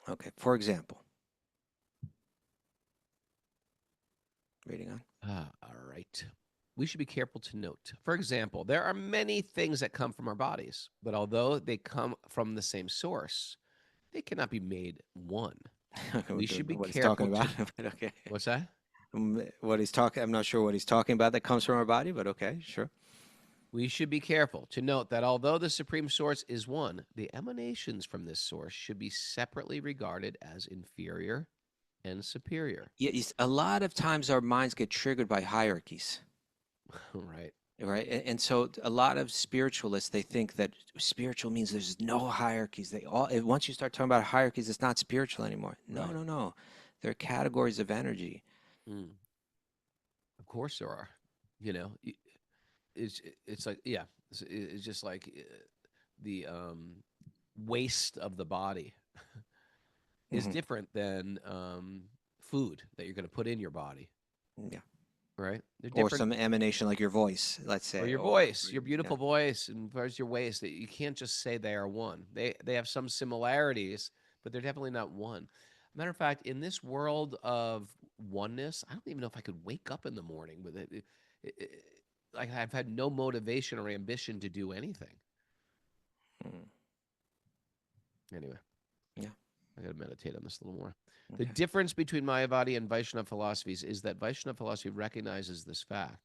Okay, for example, reading on. All right. We should be careful to note. For example, there are many things that come from our bodies, but although they come from the same source, they cannot be made one. We should be what he's careful talking about. to- But okay. What's that? What he's talking, I'm not sure what he's talking about that comes from our body, but okay, sure. We should be careful to note that although the supreme source is one, the emanations from this source should be separately regarded as inferior and superior. Yeah, a lot of times our minds get triggered by hierarchies, Right. right? And so a lot of spiritualists, they think that spiritual means there's no hierarchies. Once you start talking about hierarchies, it's not spiritual anymore. No, Right. no. There are categories of energy. Mm. Of course there are. You know, it's like, yeah, it's just like the waste of the body is Mhm. different than food that you're going to put in your body, Yeah. right? They're Or different. some emanation like your voice, let's say. Or your voice, your beautiful voice, and where's your waist? That you can't just say they are one. They have some similarities, but they're definitely not one. Matter of fact, in this world of oneness, I don't even know if I could wake up in the morning with it. Like I've had no motivation or ambition to do anything. Mm. Anyway, Yeah. I got to meditate on this a little more. The Okay. difference between Mayavadi and Vaishnava philosophies is that Vaishnava philosophy recognizes this fact.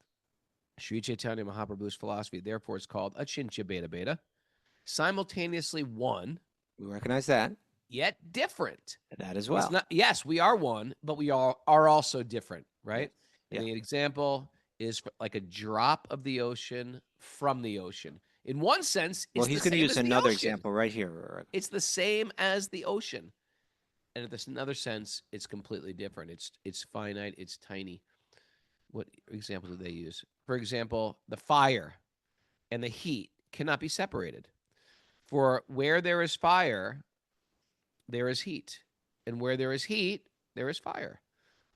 Sri Chaitanya Mahaprabhu's philosophy, therefore, is called Achintya Beta Beta, simultaneously one, We recognize that. yet different. That as It's well. not, yes, we are one, but we are also different, right? Yeah. And the example is like a drop of the ocean from the ocean. In one sense, Well, it's he's the going to same use as the another ocean. example right here. It's the same as the ocean. And in this another sense, it's completely different. It's finite, it's tiny. What example do they use? For example, the fire and the heat cannot be separated. For where there is fire, there is heat. And where there is heat, there is fire.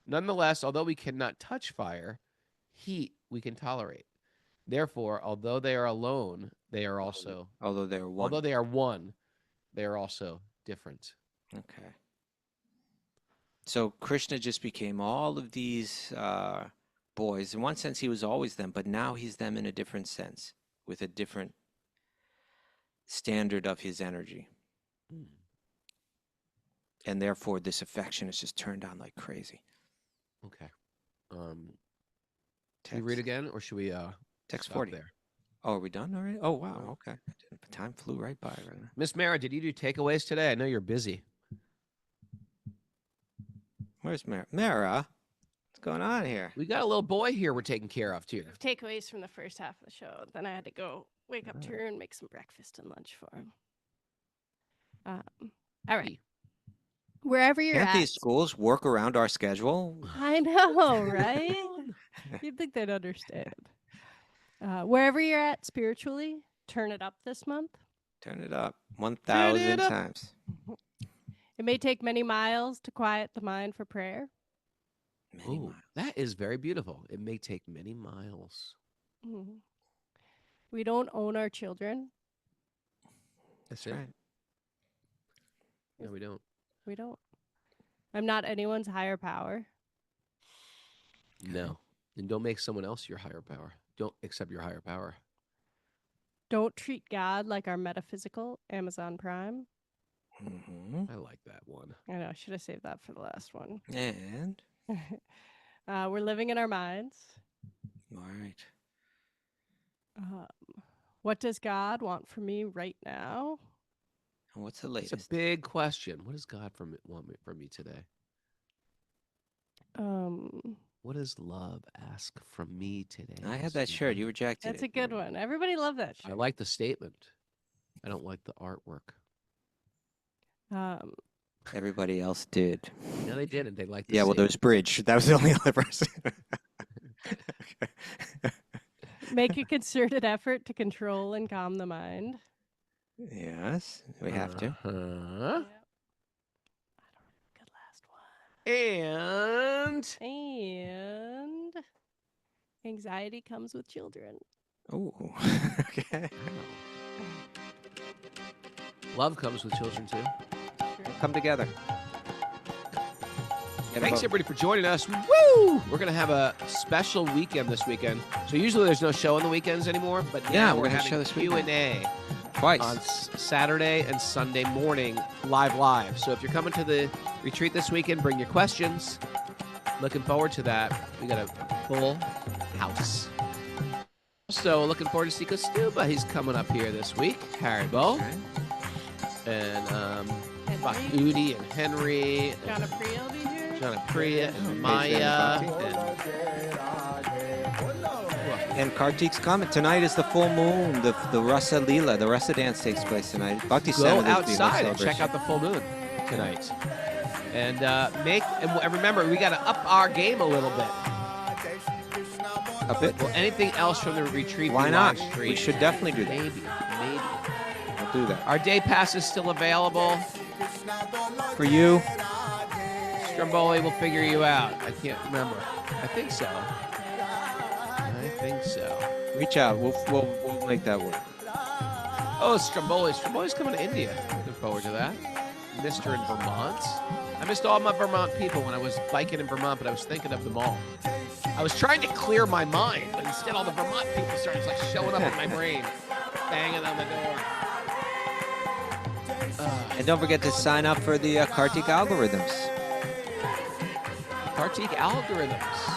Nonetheless, although we cannot touch fire, heat we can tolerate. Therefore, although they are alone, they are also, Although they're one. although they are one, they are also different. Okay. So Krishna just became all of these boys. In one sense, he was always them, but now he's them in a different sense, with a different standard of his energy. Mm. And therefore, this affection is just turned on like crazy. Okay. Should we read again, or should we Text stop 40. there? Oh, are we done already? Oh, wow. Okay. Time flew right by right now. Miss Mara, did you do takeaways today? I know you're busy. Where's Mara? Mara? What's going on here? We got a little boy here we're taking care of too. Takeaways from the first half of the show. Then I had to go wake up to her and make some breakfast and lunch for him. All right. Wherever you're Can't at. these schools work around our schedule? I know, right? You'd think they'd understand. Wherever you're at spiritually, turn it up this month. Turn it up 1,000 up. times. It may take many miles to quiet the mind for prayer. Many Ooh, miles. that is very beautiful. It may take many miles. Mhm. We don't own our children. That's it. right. No, we don't. We don't. I'm not anyone's higher power. No. And don't make someone else your higher power. Don't accept your higher power. Don't treat God like our metaphysical Amazon Prime. Hmm. I like that one. I know, I should have saved that for the last one. And, We're living in our minds. all right. What does God want from me right now? And what's the It's a latest? big question. What does God want from me today? What does love ask from me today? I had that shirt. You rejected That's it. a good one. Everybody loved that I show. like the statement. I don't like the artwork. Everybody else did. No, they didn't. They liked the Yeah, well, statement. there's Bridge. That was the only other person. Make a concerted effort to control and calm the mind. Yes, we have to. Uh-huh. Yep. Good last And one. And anxiety comes with children. Oh, okay. love comes with children too. Come together. Get Thanks involved. everybody for joining us. Woo! We're gonna have a special weekend this weekend. So usually there's no show on the weekends anymore, but Yeah, now we're we're gonna show having this weekend. Q&A Twice. on Saturday and Sunday morning, live. So if you're coming to the retreat this weekend, bring your questions. Looking forward to that. We got a full house. So looking forward to see Kaustubha. He's coming up here this week. Haribo. Okay. And Henry. Bhakti and Henry. Jana Priya will be here. Jana Priya and Okay, Maya. And Kārtik's coming. Tonight is the full moon, the Rasa Lila, the Rasa dance takes place tonight. Bhakti Go Center, there's the whole outside and check celebration. out the full moon tonight. And and remember, we got to up our game a little bit. A bit. Well, anything else from the retreat? Why we not? live We stream? should definitely do that. Maybe. We'll do that. Our day pass is still available. For you, Stromboli will figure you out. I can't remember. I think so. reach out. We'll make that work. Oh, Stromboli. Stromboli's coming to India. Looking forward to that. Missed her in Vermont. I missed all my Vermont people when I was biking in Vermont, but I was thinking of them all. I was trying to clear my mind, but instead all the Vermont people started like showing up in my brain, banging on the door. And don't forget to sign up for the Kārtika algorithms. Kārtika algorithms.